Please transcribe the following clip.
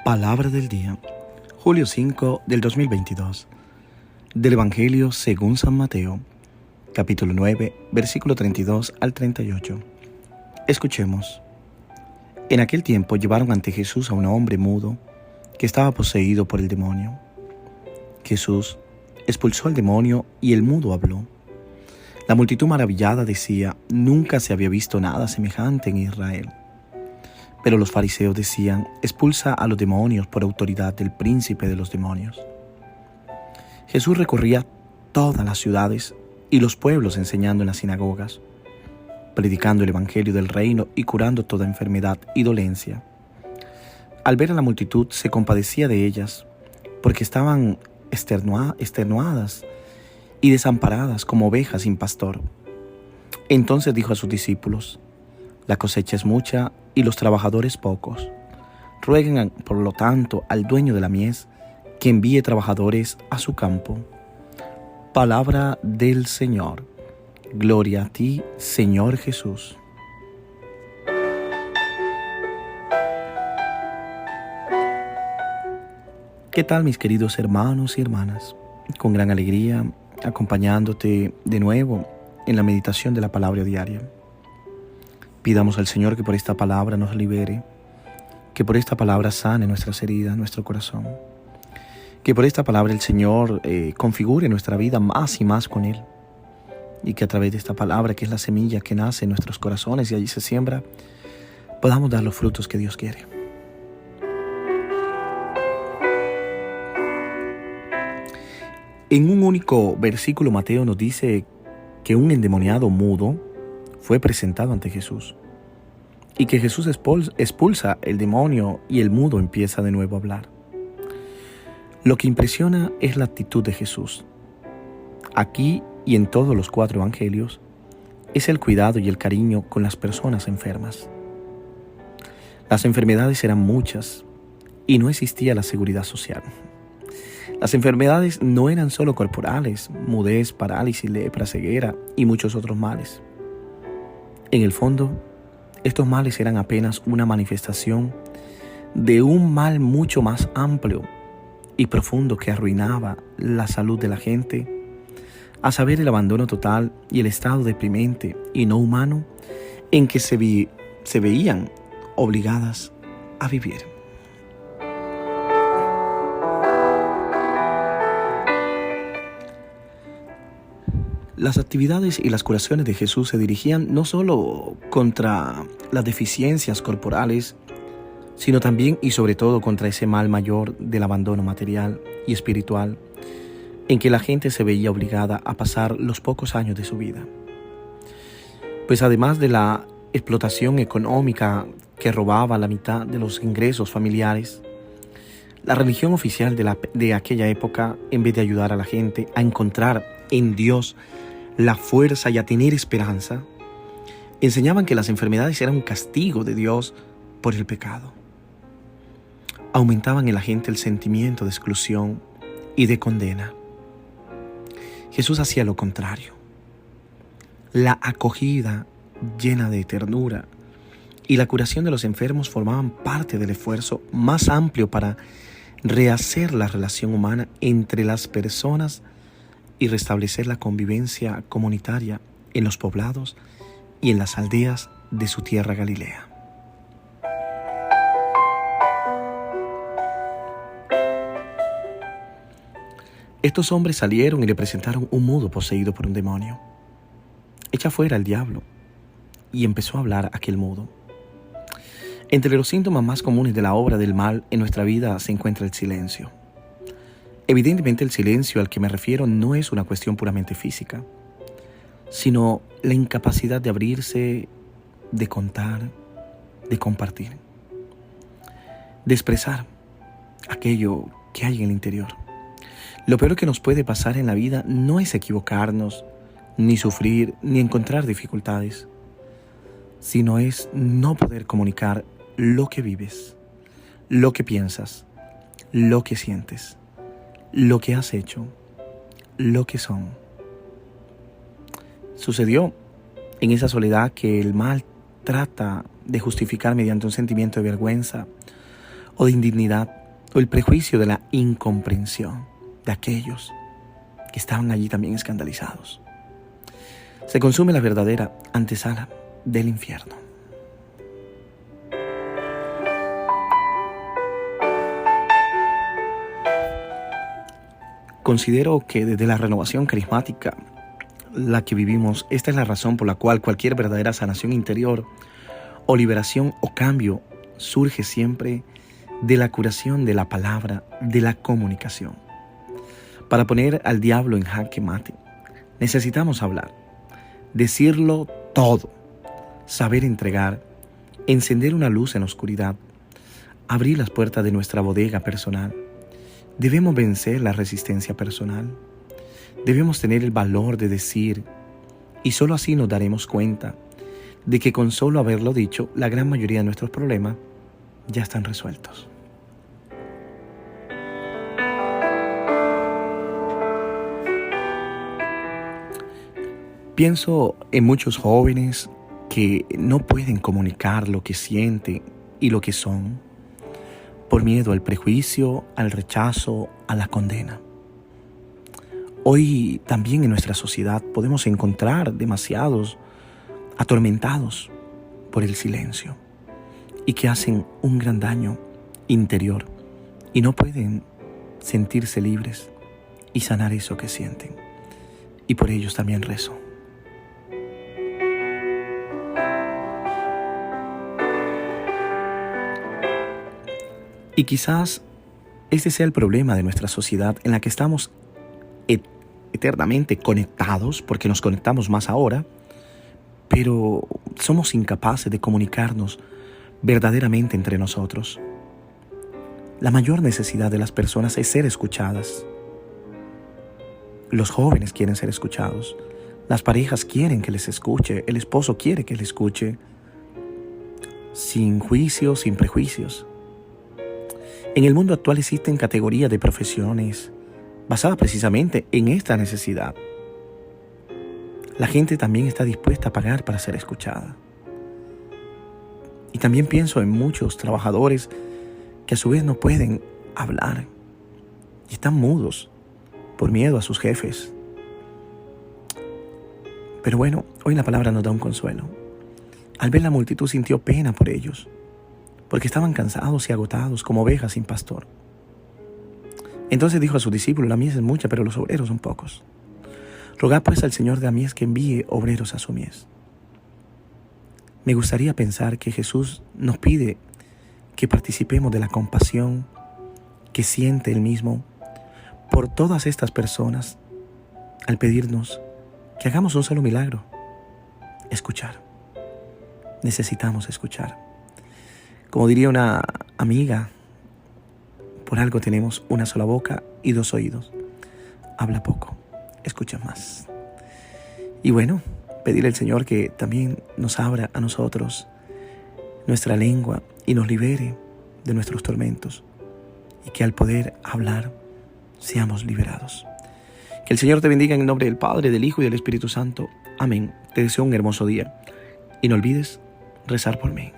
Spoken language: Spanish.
Palabra del día, julio 5 del 2022, del Evangelio según San Mateo, capítulo 9, versículo 32 al 38. Escuchemos. En aquel tiempo llevaron ante Jesús a un hombre mudo que estaba poseído por el demonio. Jesús expulsó al demonio y el mudo habló. La multitud maravillada decía: nunca se había visto nada semejante en Israel. Pero los fariseos decían: expulsa a los demonios por autoridad del príncipe de los demonios. Jesús recorría todas las ciudades y los pueblos enseñando en las sinagogas, predicando el evangelio del reino y curando toda enfermedad y dolencia. Al ver a la multitud se compadecía de ellas, porque estaban extenuadas y desamparadas como ovejas sin pastor. Entonces dijo a sus discípulos: la cosecha es mucha y los trabajadores pocos. Rueguen, por lo tanto, al dueño de la mies que envíe trabajadores a su campo. Palabra del Señor. Gloria a ti, Señor Jesús. ¿Qué tal, mis queridos hermanos y hermanas? Con gran alegría, acompañándote de nuevo en la meditación de la palabra diaria. Pidamos al Señor que por esta palabra nos libere, que por esta palabra sane nuestras heridas, nuestro corazón, que por esta palabra el Señor configure nuestra vida más y más con Él, y que a través de esta palabra, que es la semilla que nace en nuestros corazones y allí se siembra, podamos dar los frutos que Dios quiere. En un único versículo, Mateo nos dice que un endemoniado mudo fue presentado ante Jesús y que Jesús expulsa el demonio y el mudo empieza de nuevo a hablar. Lo que impresiona es la actitud de Jesús. Aquí y en todos los 4 evangelios es el cuidado y el cariño con las personas enfermas. Las enfermedades eran muchas y no existía la seguridad social. Las enfermedades no eran solo corporales: mudez, parálisis, lepra, ceguera y muchos otros males. En el fondo, estos males eran apenas una manifestación de un mal mucho más amplio y profundo que arruinaba la salud de la gente, a saber, el abandono total y el estado deprimente y no humano en que se veían obligadas a vivir. Las actividades y las curaciones de Jesús se dirigían no solo contra las deficiencias corporales, sino también y sobre todo contra ese mal mayor del abandono material y espiritual, en que la gente se veía obligada a pasar los pocos años de su vida. Pues además de la explotación económica que robaba la mitad de los ingresos familiares, la religión oficial de aquella época, en vez de ayudar a la gente a encontrar en Dios la fuerza y a tener esperanza, enseñaban que las enfermedades eran un castigo de Dios por el pecado. Aumentaban en la gente el sentimiento de exclusión y de condena. Jesús hacía lo contrario. La acogida llena de ternura y la curación de los enfermos formaban parte del esfuerzo más amplio para rehacer la relación humana entre las personas y restablecer la convivencia comunitaria en los poblados y en las aldeas de su tierra Galilea. Estos hombres salieron y le presentaron un mudo poseído por un demonio. Echa fuera al diablo, y empezó a hablar aquel mudo. Entre los síntomas más comunes de la obra del mal en nuestra vida se encuentra el silencio. Evidentemente, el silencio al que me refiero no es una cuestión puramente física, sino la incapacidad de abrirse, de contar, de compartir, de expresar aquello que hay en el interior. Lo peor que nos puede pasar en la vida no es equivocarnos, ni sufrir, ni encontrar dificultades, sino es no poder comunicar lo que vives, lo que piensas, lo que sientes, lo que has hecho, lo que son. Sucedió en esa soledad que el mal trata de justificar mediante un sentimiento de vergüenza o de indignidad o el prejuicio de la incomprensión de aquellos que estaban allí también escandalizados. Se consume la verdadera antesala del infierno. Considero que desde la renovación carismática, la que vivimos, esta es la razón por la cual cualquier verdadera sanación interior o liberación o cambio surge siempre de la curación de la palabra, de la comunicación. Para poner al diablo en jaque mate, necesitamos hablar, decirlo todo, saber entregar, encender una luz en la oscuridad, abrir las puertas de nuestra bodega personal. Debemos vencer la resistencia personal. Debemos tener el valor de decir, y solo así nos daremos cuenta de que con solo haberlo dicho, la gran mayoría de nuestros problemas ya están resueltos. Pienso en muchos jóvenes que no pueden comunicar lo que sienten y lo que son por miedo al prejuicio, al rechazo, a la condena. Hoy también en nuestra sociedad podemos encontrar demasiados atormentados por el silencio y que hacen un gran daño interior y no pueden sentirse libres y sanar eso que sienten. Y por ellos también rezo. Y quizás este sea el problema de nuestra sociedad en la que estamos eternamente conectados, porque nos conectamos más ahora, pero somos incapaces de comunicarnos verdaderamente entre nosotros. La mayor necesidad de las personas es ser escuchadas. Los jóvenes quieren ser escuchados, las parejas quieren que les escuche, el esposo quiere que le escuche, sin juicios, sin prejuicios. En el mundo actual existen categorías de profesiones basadas precisamente en esta necesidad. La gente también está dispuesta a pagar para ser escuchada. Y también pienso en muchos trabajadores que a su vez no pueden hablar y están mudos por miedo a sus jefes. Pero bueno, hoy la palabra nos da un consuelo. Al ver la multitud sintió pena por ellos, porque estaban cansados y agotados como ovejas sin pastor. Entonces dijo a sus discípulos: la mies es mucha, pero los obreros son pocos. Rogad pues al Señor de la mies que envíe obreros a su mies. Me gustaría pensar que Jesús nos pide que participemos de la compasión que siente Él mismo por todas estas personas al pedirnos que hagamos un solo milagro: escuchar. Necesitamos escuchar. Como diría una amiga, por algo tenemos una sola boca y 2 oídos. Habla poco, escucha más. Y bueno, pedirle al Señor que también nos abra a nosotros nuestra lengua y nos libere de nuestros tormentos, y que al poder hablar seamos liberados. Que el Señor te bendiga en el nombre del Padre, del Hijo y del Espíritu Santo. Amén. Te deseo un hermoso día y no olvides rezar por mí.